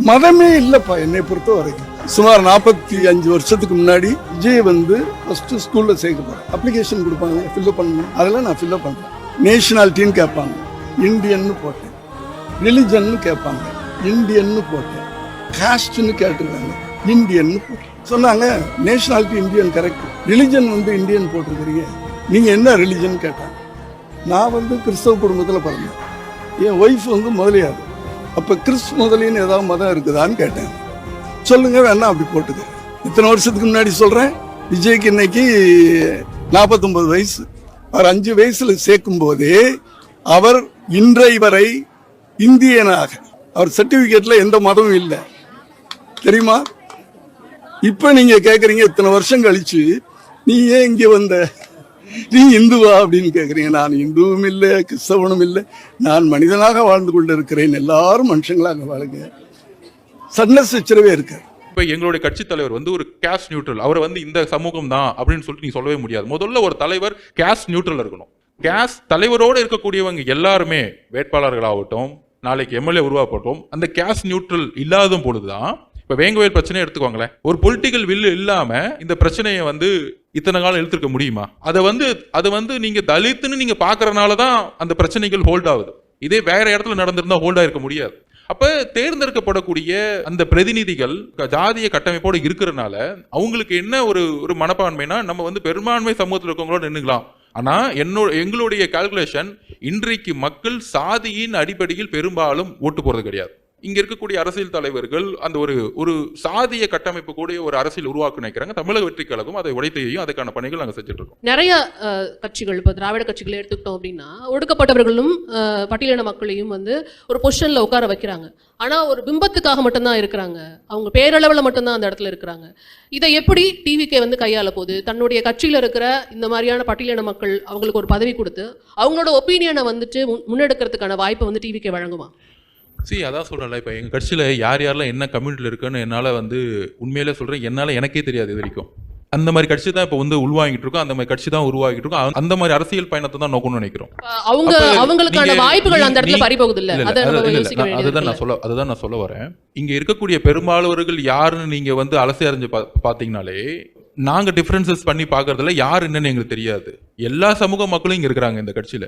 மதமே இல்லப்பா என்னை பொறுத்த வரைக்கும். சுமார் 45 வருஷத்துக்கு முன்னாடி விஜய் ஃபர்ஸ்ட் ஸ்கூல்ல சேர்க்க அப்ளிகேஷன் கொடுப்பாங்க, ஃபில்அப் பண்ணணும். அதெல்லாம் நான் ஃபில்அப் பண்றேன். நேஷனாலிட்டின்னு கேட்பாங்க, இந்தியன்னு போட்டேன். ரிலிஜன்னு கேட்பாங்க, இந்தியன்னு போட்டேன். காஸ்ட்னு கேட்டுருக்காங்க, இந்தியன்னு போட்டேன். சொன்னாங்க nationality Indian correct, religion Indian போட்டிருக்கிறீங்க, நீங்க என்ன ரிலிஜன் கேட்டாங்க. நான் கிறிஸ்தவ குடும்பத்தில் பிறந்தேன். என் ஒய்ஃப் முதலியார். அப்போ கிறிஸ்து முதலின்னு ஏதாவது மதம் இருக்குதான்னு கேட்டேன். சொல்லுங்க, வேணா அப்படி போட்டுக்க. இத்தனை வருஷத்துக்கு முன்னாடி சொல்றேன். விஜய்க்கு இன்னைக்கு 49 வயசு. அவர் 5 வயசுல சேர்க்கும் போதே அவர் இன்றை வரை இந்தியனாக, அவர் சர்டிபிகேட்ல எந்த மதமும் இல்லை தெரியுமா? இப்ப நீங்க கேக்குறீங்க இத்தனை வருஷம் கழிச்சு நீ ஏன் இங்க வந்த, நீ இந்துவா அப்படின்னு கேக்குறீங்க. நான் இந்துவும் இல்லை, கிறிஸ்தவனும் இல்லை, நான் மனிதனாக வாழ்ந்து கொண்டு இருக்கிறேன். எல்லாரும் மனுஷங்களாக வாழுங்க. சண்டை சச்சரவே இருக்கு. இப்ப எங்களுடைய கட்சி தலைவர் ஒரு கேஸ்ட் நியூட்ரல். அவர் இந்த சமூகம் தான் அப்படின்னு சொல்லிட்டு நீ சொல்லவே முடியாது. முதல்ல ஒரு தலைவர் கேஸ்ட் நியூட்ரல் இருக்கணும். கேஸ்ட் தலைவரோடு இருக்கக்கூடியவங்க எல்லாருமே வேட்பாளர்களாகட்டும், நாளைக்கு எம்எல்ஏ உருவாகட்டும், அந்த கேஸ்ட் நியூட்ரல் இல்லாத பொழுதுதான் இப்ப வேங்கவேல் பிரச்சனை எடுத்துக்கோங்களேன். ஒரு பொலிட்டிக்கல் வில் இல்லாம இந்த பிரச்சனையை இத்தனை காலம் இழுத்துருக்க முடியுமா? அதை நீங்க தலித்துன்னு நீங்க பாக்குறதுனாலதான் அந்த பிரச்சனைகள் ஹோல்ட் ஆகுது. இதே வேற இடத்துல நடந்திருந்தா ஹோல்ட் ஆயிருக்க முடியாது. அப்ப தேர்ந்தெடுக்கப்படக்கூடிய அந்த பிரதிநிதிகள் ஜாதிய கட்டமைப்போடு இருக்கிறதுனால அவங்களுக்கு என்ன ஒரு மனப்பான்மைனா, நம்ம பெரும்பான்மை சமூகத்தில் இருக்கவங்களோட நின்னுக்கலாம். ஆனா எங்களுடைய கால்குலேஷன், இன்றைக்கு மக்கள் சாதியின் அடிப்படையில் பெரும்பாலும் ஓட்டு போறது கிடையாது. இங்க இருக்கக்கூடிய அரசியல் தலைவர்கள் அந்த ஒரு சாதிய கட்டமைப்பு கூடிய ஒரு அரசியல் உருவாக்க நினைக்கிறாங்க. தமிழக வெற்றி கழகம் அதை உடைத்தையும் அதுக்கான பணிகள் நாங்கள் செஞ்சுட்டு இருக்கோம். நிறைய கட்சிகள், இப்போ திராவிட கட்சிகளை எடுத்துக்கிட்டோம் அப்படின்னா, ஒடுக்கப்பட்டவர்களும் பட்டியலின மக்களையும் ஒரு பொசிஷன்ல உட்கார வைக்கிறாங்க. ஆனா ஒரு பிம்பத்துக்காக மட்டும்தான் இருக்கிறாங்க, அவங்க பேரளவில் மட்டும்தான் அந்த இடத்துல இருக்கிறாங்க. இதை எப்படி டிவிகே கையாள போகுது? தன்னுடைய கட்சியில இருக்கிற இந்த மாதிரியான பட்டியலின மக்கள் அவங்களுக்கு ஒரு பதவி கொடுத்து அவங்களோட ஒப்பீனியனை முன்னெடுக்கிறதுக்கான வாய்ப்பை டிவிகே வழங்குமா? அதான் சொல்றேன்ல, இப்ப எங்க கட்சியில யாரெல்லாம் என்ன கம்யூனிட்டில இருக்குன்னு என்னால உண்மையிலே சொல்றேன், என்னால எனக்கே தெரியாது இது வரைக்கும். அந்த மாதிரி கட்சி தான் இப்ப உள்வாங்கிட்டு இருக்கோம், அந்த மாதிரி கட்சி தான் உருவாகிட்டு இருக்கோம். அந்த மாதிரி அரசியல் பயணத்தை தான் நோக்கணும்னு நினைக்கிறோம். அவங்களுக்கான வாய்ப்புகள் அந்த இடத்துல பறி போகுது இல்ல? அதுதான் நான் சொல்ல வரேன். இங்க இருக்கக்கூடிய பெரும்பாலவர்கள் யாருன்னு நீங்க அலசி அறிஞ்சு பாத்தீங்கன்னாலே, நாங்க டிஃபரன்சஸ் பண்ணி பாக்குறதுல யார் என்னன்னு எங்களுக்கு தெரியாது. எல்லா சமூக மக்களும் இங்க இருக்கிறாங்க இந்த கட்சியில.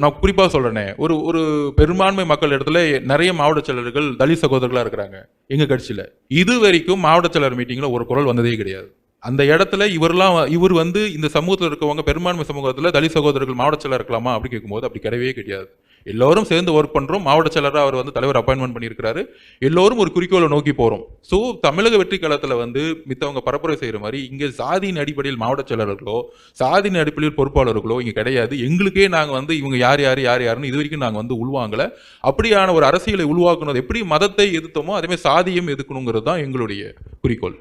நான் குறிப்பா சொல்றேனே, ஒரு பெரும்பான்மை மக்கள் இடத்துல நிறைய மாவட்ட செயலர்கள் தலித் சகோதரர்களா இருக்கிறாங்க எங்க கட்சியில. இது வரைக்கும் மாவட்ட செயலர் மீட்டிங்ல ஒரு குரல் வந்ததே கிடையாது. அந்த இடத்துல இவர் இந்த சமூகத்தில் இருக்கவங்க, பெரும்பான்மை சமூகத்தில் தலித் சகோதரர்கள் மாவட்ட செயலர் இருக்கலாமா அப்படி கேட்கும்போது அப்படி கிடையவே கிடையாது. எல்லோரும் சேர்ந்து ஒர்க் பண்றோம். மாவட்ட செயலராக அவர் தலைவர் அப்பாயின்மெண்ட் பண்ணியிருக்கிறாரு. எல்லோரும் ஒரு குறிக்கோளை நோக்கி போறோம். ஸோ தமிழக வெற்றி களத்தில் மித்தவங்க பரப்புரை செய்யற மாதிரி இங்கே சாதியின் அடிப்படையில் மாவட்ட செயலர்களோ சாதியின் அடிப்படையில் பொறுப்பாளர்களோ இங்கே கிடையாது. எங்களுக்கே நாங்கள் இவங்க யாருன்னு இது வரைக்கும் நாங்கள் உள்வாங்கல. அப்படியான ஒரு அரசியலை உருவாக்குனது எப்படி மதத்தை எதிர்த்தோமோ அதே மாதிரி சாதியம் எதுக்கணுங்கிறது தான் எங்களுடைய குறிக்கோள்.